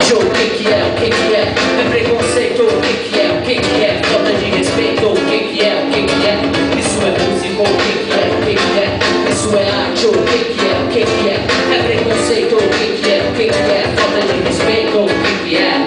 arte, o que é, o que é? É preconceito, o que é, o que é? Falta de respeito, o que é, o que é? Isso é música, o que é, o que é? Isso é arte, o que é, o que é? É preconceito, o que é, o que é? Falta de respeito, o que é?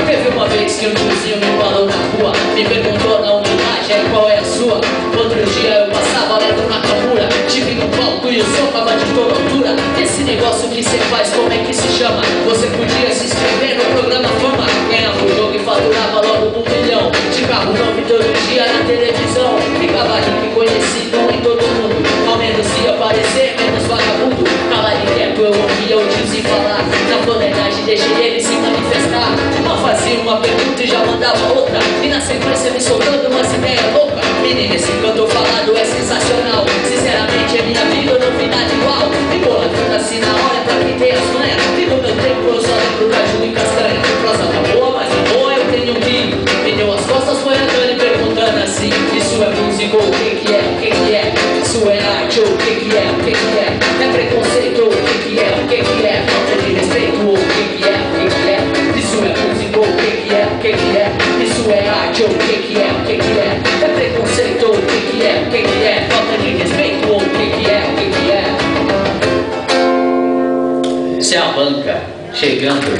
Teve uma vez que um tiozinho me parou na rua, me perguntou na unidade, qual é a sua? Outro dia eu passava lendo na camura, tive no palco e o som tava de toda altura. Esse negócio que cê faz, como é que se chama? Você podia se inscrever no programa Fama, ganhava o jogo e faturava logo 1 milhão. De carro novo todo dia na televisão, ficava rico e conhecido em todo mundo. Ao menos ia aparecer, menos vagabundo. Calado e quieto eu ouvia o tiozinho falar, na florenagem deixei ele se manifestar. Mal fazia uma pergunta e já mandava outra, e na sequência me soltando umas ideias loucas. Menina, esse canto falado é sensacional, sinceramente é minha vida, eu não vi nada igual. E porra, tudo assim na hora pra quem tem as manhas, e no meu tempo eu só lembro caju e castanha. Prosa tá boa, mas na boa eu tenho um rio. Me deu as costas, foi andando e perguntando assim, isso é música, o que é, o que é? Isso é arte, o que é, o que é? É preconceito, o que é, o que é? Falta de respeito, o que é, o que é? Isso é música, o que é, o que é? Isso é arte, o que é, o que é? É preconceito, o que é, o que é? Falta de respeito, o que é, o que é? Isso é a banca chegando.